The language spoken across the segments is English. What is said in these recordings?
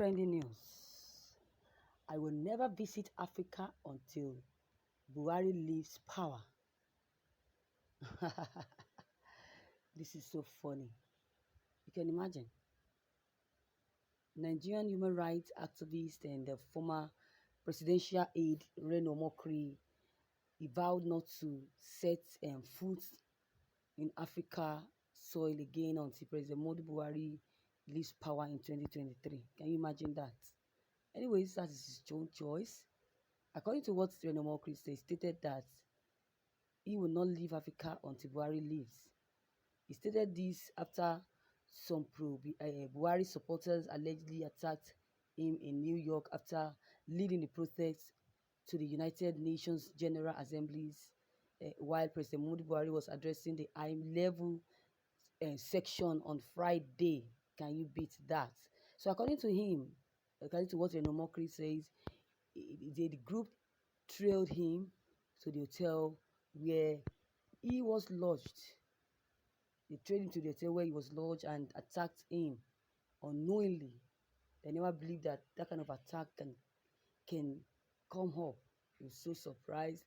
trending news. I will never visit Africa until Buhari leaves power. This is so funny. You can imagine. Nigerian human rights activist and the former presidential aide Omokri, he vowed not to set foot in Africa soil again until President Buhari leaves power in 2023. Can you imagine that? Anyways, that is his own choice. According to what Omokri said, he stated that he will not leave Africa until Buhari leaves. He stated this after some Buhari supporters allegedly attacked him in New York after leading the protests to the United Nations General Assemblies while President Buhari was addressing the high-level section on Friday. Can you beat that? So according to him, according to what Omokri says, the group trailed him to the hotel where he was lodged. They trailed him to the hotel where he was lodged and attacked him unknowingly. They never believed that that kind of attack can come up. He was so surprised.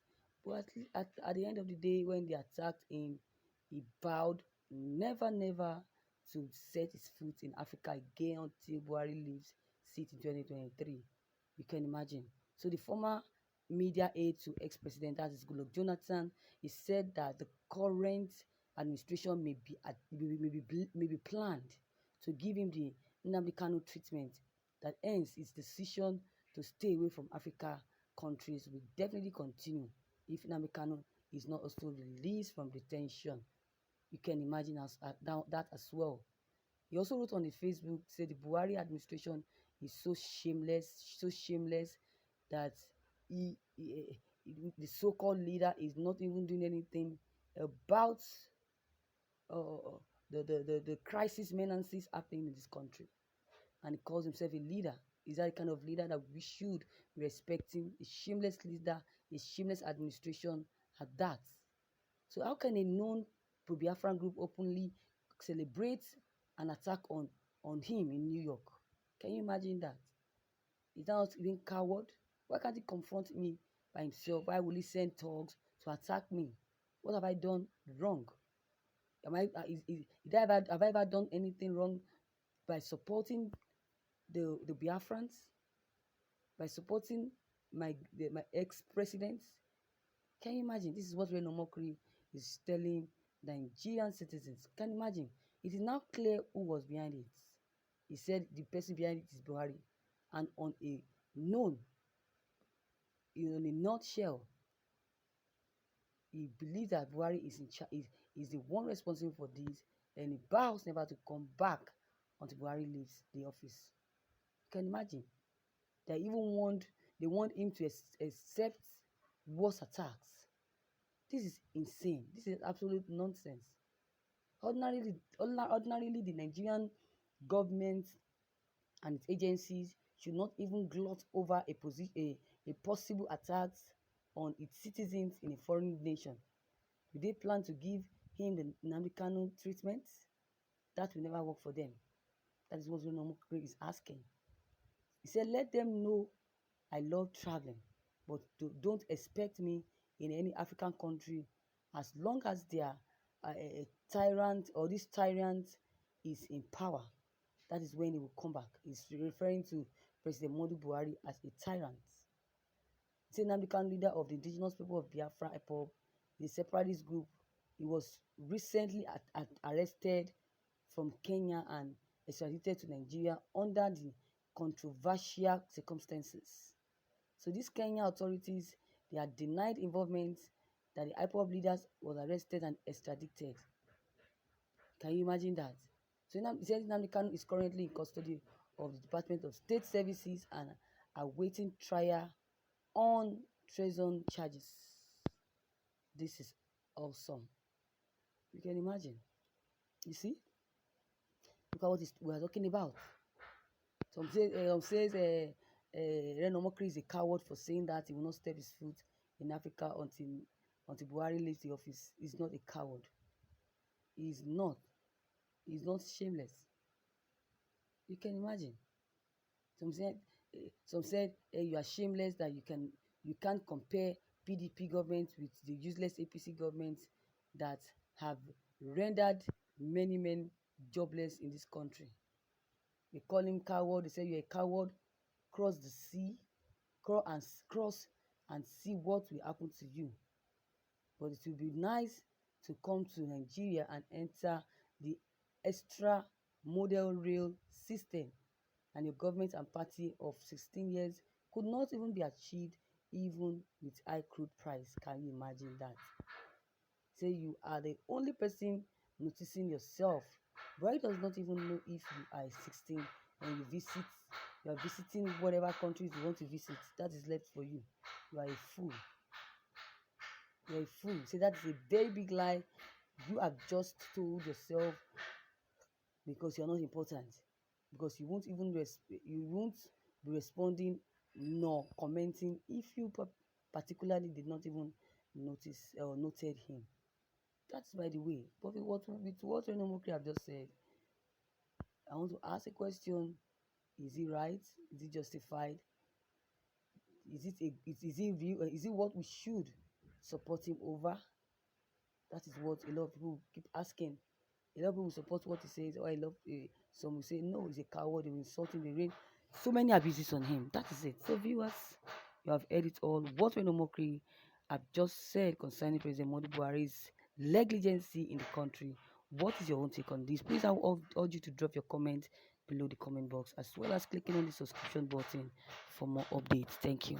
But at the end of the day, when they attacked him, he vowed never to set his foot in Africa again until Buhari leaves seat in 2023. You can imagine. So the former media aide to ex-president, that is Goodluck Jonathan, he said that the current administration may be planned to give him the Nnamdi Kanu treatment, that ends his decision to stay away from Africa countries will definitely continue if Nnamdi Kanu is not also released from detention. You can imagine that as well. He also wrote on the Facebook, said the Buhari administration is so shameless that the so-called leader is not even doing anything about the crisis menaces happening in this country. And he calls himself a leader. Is that the kind of leader that we should be respecting? A shameless leader, a shameless administration at that. So how can a known pro-Biafran group openly celebrate an attack on him in New York? Can you imagine that? Is that not even coward? Why can't he confront me by himself? Why will he send thugs to attack me? What have I done wrong? Have I ever done anything wrong by supporting the Biafrans? By supporting my ex-presidents? Can you imagine? This is what Omokri is telling Nigerian citizens. Can you imagine? It is now clear who was behind it. He said the person behind it is Buhari. And on a nutshell, he believes that Buhari is the one responsible for this, and he vows never to come back until Buhari leaves the office. Can you imagine? They want him to accept worse attacks. This is insane. This is absolute nonsense. Ordinarily, the Nigerian government and its agencies should not even gloat over a possible attacks on its citizens in a foreign nation. Do they plan to give him the Nnamdi Kanu treatment? That will never work for them. That is what Omokri is asking. He said, let them know I love traveling, but don't expect me in any African country as long as they are a tyrant, or this tyrant is in power. That is when he will come back. He's referring to President Buhari as a tyrant. He said Nnamdi Kanu, leader of the indigenous people of Biafra IPOB, the separatist group, he was recently arrested from Kenya and extradited to Nigeria under the controversial circumstances. So these Kenya authorities, they are denied involvement that the IPOB leaders was arrested and extradited. Can you imagine that? So he said Nnamdi Kanu is currently in custody of the Department of State Services and awaiting trial on treason charges. This is awesome. You can imagine. You see? Look at what we are talking about. Some says Omokri is a coward for saying that he will not step his foot in Africa until Buhari leaves the office. He's not a coward. He's not. He's not shameless. You can imagine. Some said you are shameless that you can't compare PDP government with the useless APC government that have rendered many men jobless in this country. They call him coward. They say you're a coward. Cross the sea, cross and see what will happen to you. But it will be nice to come to Nigeria and enter the extra model rail system, and your government and party of 16 years could not even be achieved even with high crude price. Can you imagine that? Say you are the only person noticing yourself. Buhari does not even know if you are 16 and you are visiting whatever countries you want to visit. That is left for you. You are a fool. You are a fool. Say that is a very big lie. You have just told yourself because you are not important. Because you won't be responding nor commenting if you particularly did not even notice or noted him. That's by the way. But with what Omokri have just said, I want to ask a question: is it right? Is it justified? Is it real? Is it what we should support him over? That is what a lot of people keep asking. A lot of people support what he says. Or some will say no, he's a coward. They will insult him. They rain so many abuses on him. That is it. So viewers, you have heard it all. What Omokri have just said concerning President Muhammadu Buhari's negligency in the country. What is your own take on this? Please, I will urge you to drop your comment below the comment box, as well as clicking on the subscription button for more updates. Thank you.